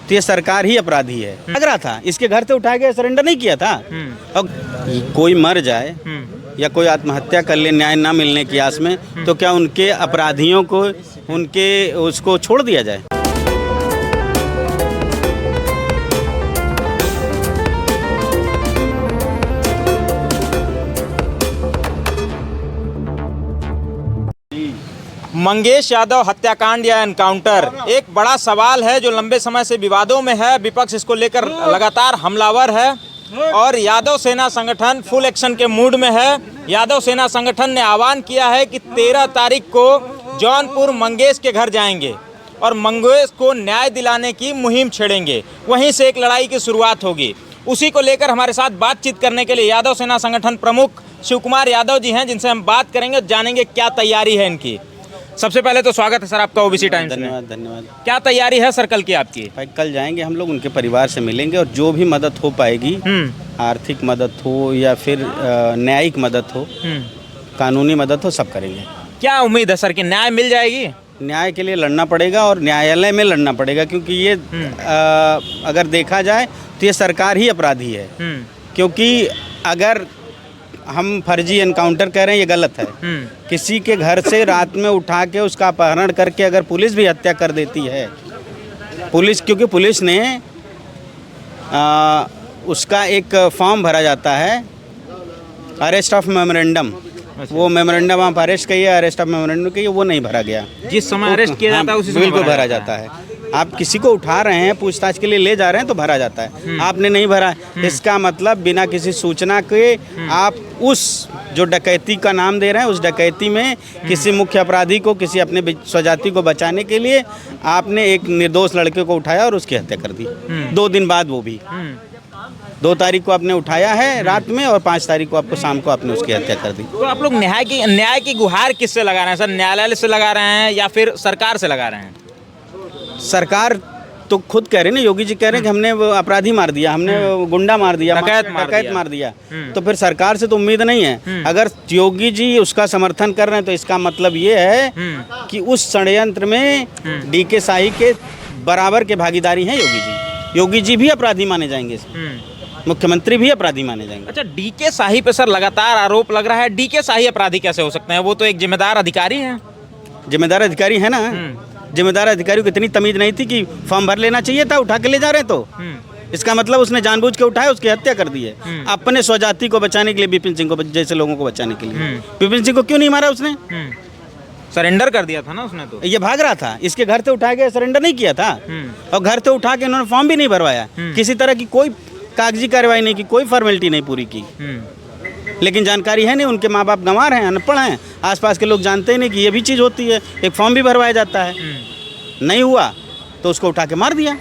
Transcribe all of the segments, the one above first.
तो ये सरकार ही अपराधी है। लग रहा था इसके घर से उठा के सरेंडर नहीं किया था। अब कोई मर जाए या कोई आत्महत्या कर ले न्याय ना मिलने की आस में, तो क्या उनके अपराधियों को उनके उसको छोड़ दिया जाए? मंगेश यादव हत्याकांड या एनकाउंटर एक बड़ा सवाल है जो लंबे समय से विवादों में है। विपक्ष इसको लेकर लगातार हमलावर है और यादव सेना संगठन फुल एक्शन के मूड में है। यादव सेना संगठन ने आह्वान किया है कि 13 तारीख को जौनपुर मंगेश के घर जाएंगे और मंगेश को न्याय दिलाने की मुहिम छेड़ेंगे। वहीं से एक लड़ाई की शुरुआत होगी। उसी को लेकर हमारे साथ बातचीत करने के लिए यादव सेना संगठन प्रमुख शिव कुमार यादव जी हैं, जिनसे हम बात करेंगे, जानेंगे क्या तैयारी है इनकी। सबसे पहले तो स्वागत है सर आपका ओबीसी टाइम्स में। धन्यवाद धन्यवाद। क्या तैयारी है सर कल की आपकी? भाई कल जाएंगे हम लोग, उनके परिवार से मिलेंगे और जो भी मदद हो पाएगी, आर्थिक मदद हो या फिर न्यायिक मदद हो, कानूनी मदद हो, सब करेंगे। क्या उम्मीद है सर कि न्याय मिल जाएगी? न्याय के लिए लड़ना पड़ेगा और न्यायालय में लड़ना पड़ेगा, क्योंकि ये अगर देखा जाए तो ये सरकार ही अपराधी है। क्योंकि अगर हम फर्जी एनकाउंटर कह रहे हैं, ये गलत है। किसी के घर से रात में उठा के उसका अपहरण करके अगर पुलिस भी हत्या कर देती है, क्योंकि पुलिस ने उसका एक फॉर्म भरा जाता है, अरेस्ट ऑफ मेमोरेंडम। वो मेमोरेंडम आप अरेस्ट कहिए, अरेस्ट ऑफ मेमोरेंडम कहिए, वो नहीं भरा गया। जिस समय अरेस्ट किया जाता है उसी समय बिल्कुल भरा जाता है। आप किसी को उठा रहे हैं, पूछताछ के लिए ले जा रहे हैं तो भरा जाता है। आपने नहीं भरा, इसका मतलब बिना किसी सूचना के आप उस जो डकैती का नाम दे रहे हैं, उस डकैती में किसी मुख्य अपराधी को, किसी अपने स्वजाति को बचाने के लिए आपने एक निर्दोष लड़के को उठाया और उसकी हत्या कर दी। 2 दिन बाद, वो भी 2 तारीख को आपने उठाया है रात में और 5 तारीख को आपको शाम को आपने उसकी हत्या कर दी। तो आप लोग न्याय की गुहार किससे लगा रहे हैं सर? न्यायालय से लगा रहे हैं या फिर सरकार से लगा रहे हैं? सरकार तो खुद कह रहे हैं ना, योगी जी कह रहे हैं कि हमने अपराधी मार दिया, हमने गुंडा मार दिया, डकैत मार दिया। तो फिर सरकार से तो उम्मीद नहीं है। अगर योगी जी उसका समर्थन कर रहे हैं तो इसका मतलब ये है कि उस षड्यंत्र में डीके शाही के बराबर के भागीदारी हैं योगी जी। योगी जी भी अपराधी माने जाएंगे, मुख्यमंत्री भी अपराधी माने जाएंगे। अच्छा, डीके शाही पे सर लगातार आरोप लग रहा है। डीके शाही अपराधी कैसे हो सकते हैं? वो तो एक जिम्मेदार अधिकारी हैं। जिम्मेदार अधिकारी है ना। जिम्मेदार अधिकारी को इतनी तमीज नहीं थी कि फॉर्म भर लेना चाहिए था, उठा के ले जा रहे तो। इसका मतलब उसने जानबूझ के उठाया, उसकी हत्या कर दी है अपने स्वजाति को बचाने के लिए, विपिन सिंह को जैसे लोगों को बचाने के लिए। विपिन सिंह को क्यों नहीं मारा उसने? सरेंडर कर दिया था ना उसने। तो ये भाग रहा था, इसके घर से उठा के सरेंडर नहीं किया था और घर से उठा के उन्होंने फॉर्म भी नहीं भरवाया, किसी तरह की कोई कागजी कार्रवाई नहीं की, कोई फॉर्मेलिटी नहीं पूरी की। लेकिन जानकारी है नहीं, उनके माँ बाप गंवार हैं, अनपढ़ हैं, आसपास के लोग जानते ही नहीं कि ये भी चीज़ होती है। एक फॉर्म भी भरवाया जाता है, नहीं हुआ तो उसको उठा के मार दिया।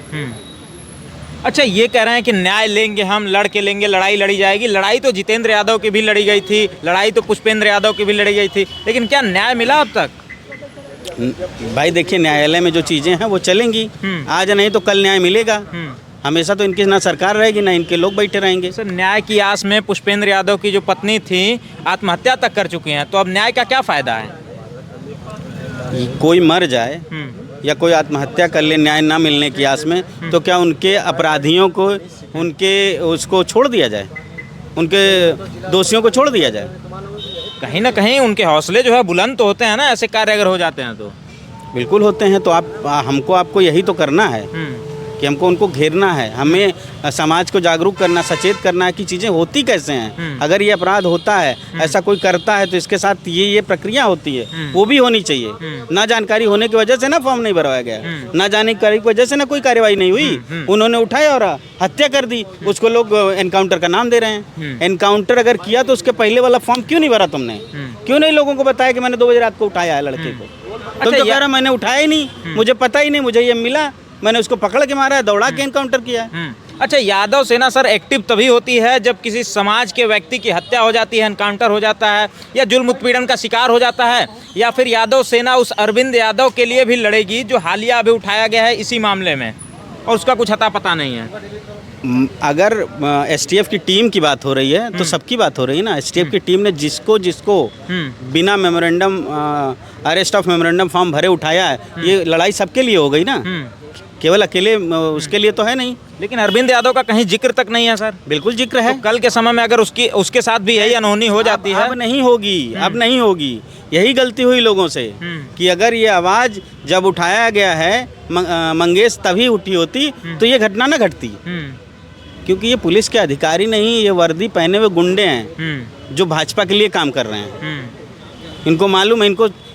अच्छा, ये कह रहे हैं कि न्याय लेंगे, हम लड़ के लेंगे, लड़ाई लड़ी जाएगी। लड़ाई तो जितेंद्र यादव की भी लड़ी गई थी, लड़ाई तो पुष्पेंद्र यादव की भी लड़ी गई थी, लेकिन क्या न्याय मिला अब तक? भाई देखिए, न्यायालय में जो चीज़ें हैं वो चलेंगी, आज नहीं तो कल न्याय मिलेगा। हमेशा तो इनकी ना सरकार रहेगी ना इनके लोग बैठे रहेंगे। सर, न्याय की आस में पुष्पेंद्र यादव की जो पत्नी थी आत्महत्या तक कर चुकी हैं, तो अब न्याय का क्या फायदा है? कोई मर जाए या कोई आत्महत्या कर ले न्याय ना मिलने की आस में, तो क्या उनके अपराधियों को उसको छोड़ दिया जाए, उनके दोषियों को छोड़ दिया जाए? कहीं ना कहीं उनके हौसले जो है बुलंद तो होते हैं ना, ऐसे कार्य अगर हो जाते हैं तो। बिल्कुल होते हैं। तो आपको यही तो करना है कि हमको उनको घेरना है, हमें समाज को जागरूक करना, सचेत करना है कि चीज़ें होती कैसे हैं। अगर ये अपराध होता है, ऐसा कोई करता है, तो इसके साथ ये प्रक्रिया होती है, वो भी होनी चाहिए। ना जानकारी होने की वजह से ना फॉर्म नहीं भरवाया गया, ना जानकारी की वजह से ना कोई कार्रवाई नहीं हुई, उन्होंने उठाया और हत्या कर दी। उसको लोग एनकाउंटर का नाम दे रहे हैं। एनकाउंटर अगर किया तो उसके पहले वाला फॉर्म क्यों नहीं भरा तुमने? क्यों नहीं लोगों को बताया कि मैंने 2 बजे रात को उठाया है लड़के को? तुम तो कह रहे मैंने उठाया ही नहीं, मुझे पता ही नहीं, मुझे ये मिला, मैंने उसको पकड़ के मारा है, दौड़ा के एनकाउंटर किया है। अच्छा, यादव सेना सर एक्टिव तभी होती है जब किसी समाज के व्यक्ति की हत्या हो जाती है, एनकाउंटर हो जाता है, या जुल्म उत्पीड़न का शिकार हो जाता है, या फिर यादव सेना उस अरविंद यादव के लिए भी लड़ेगी जो हालिया अभी उठाया गया है इसी मामले में और उसका कुछ अता पता नहीं है। अगर एसटीएफ की टीम की बात हो रही है तो सबकी बात हो रही है ना। एसटीएफ की टीम ने जिसको बिना memorandum, arrest of memorandum form भरे उठाया है, ये लड़ाई सबके लिए हो गई ना। केवल अकेले उसके लिए तो है नहीं। लेकिन अरविंद यादव का कहीं जिक्र तक नहीं है सर। बिल्कुल जिक्र है। तो कल के समय में अगर उसके साथ भी यही अनहोनी हो जाती है। अब नहीं होगी, अब नहीं होगी। यही गलती हुई लोगों से कि अगर ये आवाज़ जब उठाया गया है मंगेश तभी उठी होती तो ये घटना ना घटती। क्योंकि ये पुलिस के अधिकारी नहीं, ये वर्दी पहने हुए गुंडे हैं जो भाजपा के लिए काम कर रहे हैं। इनको मालूम है,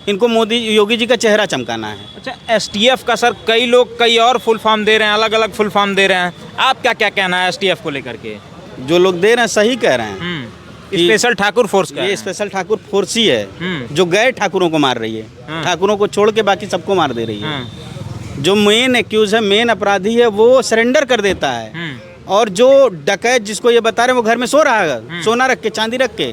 इनको मोदी योगी जी का चेहरा चमकाना है। अच्छा, एसटीएफ का सर कई लोग कई और फुल फॉर्म दे रहे हैं, अलग अलग फुल फॉर्म दे रहे हैं। आप क्या कहना है एसटीएफ को लेकर के? जो लोग दे रहे हैं सही कह रहे हैं। स्पेशल ठाकुर फोर्स का ये स्पेशल ठाकुर फोर्स ही है जो गैर ठाकुरों को मार रही है। ठाकुरों को छोड़ के बाकी सबको मार दे रही है। जो मेन एक्यूज है, मेन अपराधी है, वो सरेंडर कर देता है। और जो डकैत जिसको ये बता रहे हैं वो घर में सो रहा है, सोना रख के, चांदी रख के,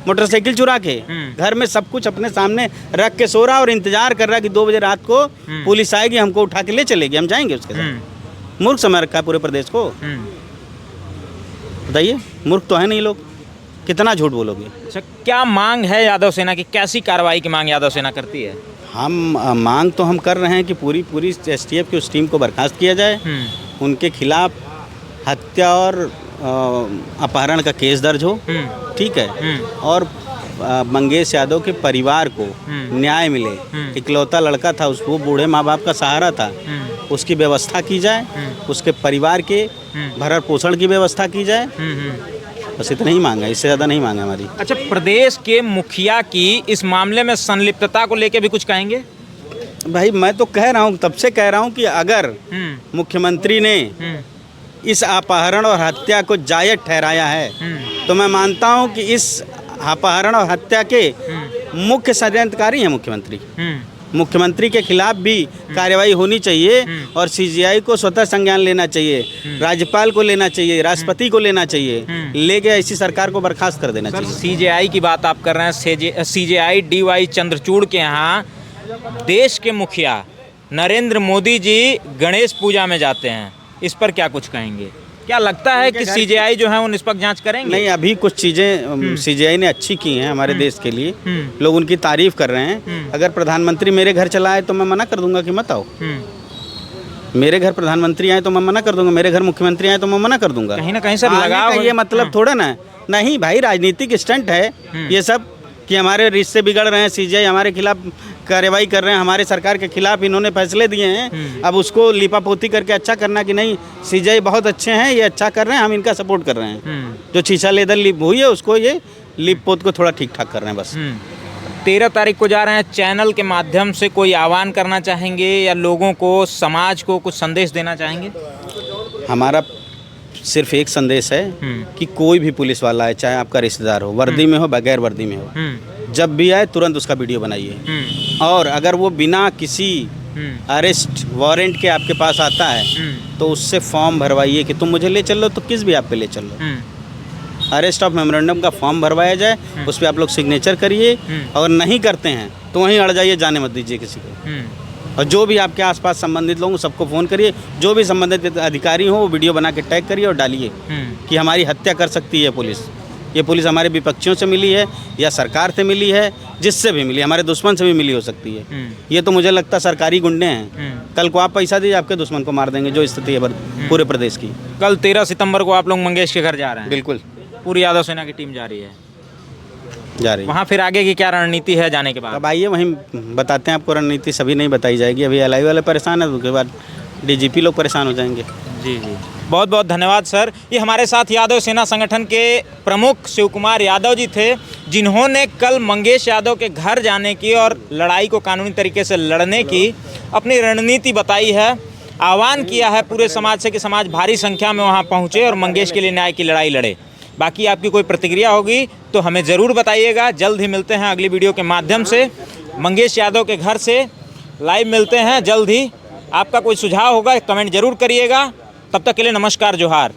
मोटरसाइकिल चुरा के, घर में सब कुछ अपने सामने रख के सो रहा है और इंतजार कर रहा है कि 2 बजे रात को पुलिस आएगी, हमको उठा के ले चलेगी, हम जाएंगे उसके साथ। मूर्ख समझ रखा है पूरे प्रदेश को। बताइए, मूर्ख तो है नहीं लोग, कितना झूठ बोलोगे। अच्छा, क्या मांग है यादव सेना की? कैसी कार्रवाई की मांग यादव सेना करती है? हम मांग तो हम कर रहे हैं कि पूरी एसटीएफ की उस टीम को बर्खास्त किया जाए, उनके खिलाफ हत्या और अपहरण का केस दर्ज हो, ठीक है, और मंगेश यादव के परिवार को न्याय मिले। इकलौता लड़का था, उसको बूढ़े माँ बाप का सहारा था, उसकी व्यवस्था की जाए, उसके परिवार के भरण पोषण की व्यवस्था की जाए। बस इतना ही मांगा, इससे ज़्यादा नहीं मांगा हमारी। अच्छा, प्रदेश के मुखिया की इस मामले में संलिप्तता को लेकर भी कुछ कहेंगे? भाई मैं तो कह रहा हूँ, तब से कह रहा हूँ कि अगर मुख्यमंत्री ने इस अपहरण और हत्या को जायज ठहराया है तो मैं मानता हूं कि इस अपहरण और हत्या के मुख्य षड्यंत्रकारी हैं मुख्यमंत्री। मुख्यमंत्री के खिलाफ भी कार्रवाई होनी चाहिए और सीजीआई को स्वतः संज्ञान लेना चाहिए, राज्यपाल को लेना चाहिए, राष्ट्रपति को लेना चाहिए, लेके ऐसी सरकार को बर्खास्त कर देना चाहिए। सीजीआई की बात आप कर रहे हैं, सीजीआई डीवाई चंद्रचूड़ के यहाँ देश के मुखिया नरेंद्र मोदी जी गणेश पूजा में जाते हैं, इस पर क्या कुछ कहेंगे? क्या लगता है कि सीजीआई जो है वो निष्पक्ष जांच करेंगे? नहीं, अभी कुछ चीज़ें सीजीआई ने अच्छी की हैं हमारे देश के लिए, लोग उनकी तारीफ कर रहे हैं। अगर प्रधानमंत्री मेरे घर चला आए तो मैं मना कर दूंगा कि मत आओ। मेरे घर प्रधानमंत्री आए तो मैं मना कर दूंगा, मेरे घर मुख्यमंत्री आए तो मैं मना कर दूंगा। कहीं ना कहीं सर लगाव, ये मतलब थोड़ा ना, नहीं भाई, राजनीतिक स्टंट है ये सब कि हमारे रिश्ते बिगड़ रहे हैं, सीजीआई हमारे खिलाफ कार्रवाई कर रहे हैं, हमारे सरकार के खिलाफ इन्होंने फैसले दिए हैं। अब उसको लिपापोती करके अच्छा करना कि नहीं सीजीआई बहुत अच्छे हैं, ये अच्छा कर रहे हैं, हम इनका सपोर्ट कर रहे हैं। जो शीशा लेदर लिप हुई है उसको ये लिप पोत को थोड़ा ठीक ठाक कर रहे हैं बस। 13 तारीख को जा रहे हैं, चैनल के माध्यम से कोई आह्वान करना चाहेंगे या लोगों को, समाज को कुछ संदेश देना चाहेंगे? हमारा सिर्फ एक संदेश है कि कोई भी पुलिस वाला है, चाहे आपका रिश्तेदार हो, वर्दी में हो बगैर वर्दी में हो, जब भी आए तुरंत उसका वीडियो बनाइए। और अगर वो बिना किसी अरेस्ट वारंट के आपके पास आता है तो उससे फॉर्म भरवाइए कि तुम मुझे ले चल लो तो किस भी आप पे ले चल लो। अरेस्ट ऑफ मेमोरेंडम का फॉर्म भरवाया जाए, उस पर आप लोग सिग्नेचर करिए, अगर नहीं करते हैं तो वहीं अड़ जाइए, जाने मत दीजिए किसी को। और जो भी आपके आसपास संबंधित लोग सबको फ़ोन करिए, जो भी संबंधित अधिकारी हो वो वीडियो बना के टैग करिए और डालिए कि हमारी हत्या कर सकती है पुलिस। ये पुलिस हमारे विपक्षियों से मिली है या सरकार से मिली है, जिससे भी मिली, हमारे दुश्मन से भी मिली हो सकती है। ये तो मुझे लगता है सरकारी गुंडे हैं, कल को आप पैसा दीजिए आपके दुश्मन को मार देंगे, जो स्थिति है पूरे प्रदेश की। कल 13 सितंबर को आप लोग मंगेश के घर जा रहे हैं? बिल्कुल, पूरी यादव सेना की टीम जा रही है। वहाँ फिर आगे की क्या रणनीति है जाने के बाद? अब आइए वहीं बताते हैं आपको, रणनीति सभी नहीं बताई जाएगी। अभी एलआई वाले परेशान है, उसके बाद डीजीपी लोग परेशान हो जाएंगे। जी जी, बहुत बहुत धन्यवाद सर। ये हमारे साथ यादव सेना संगठन के प्रमुख शिव कुमार यादव जी थे, जिन्होंने कल मंगेश यादव के घर जाने की और लड़ाई को कानूनी तरीके से लड़ने की अपनी रणनीति बताई है। आह्वान किया है पूरे समाज से कि समाज भारी संख्या में वहाँ पहुँचे और मंगेश के लिए न्याय की लड़ाई लड़े। बाकी आपकी कोई प्रतिक्रिया होगी तो हमें ज़रूर बताइएगा। जल्द ही मिलते हैं अगली वीडियो के माध्यम से। मंगेश यादव के घर से लाइव मिलते हैं जल्द ही। आपका कोई सुझाव होगा कमेंट जरूर करिएगा। तब तक के लिए नमस्कार, जोहार।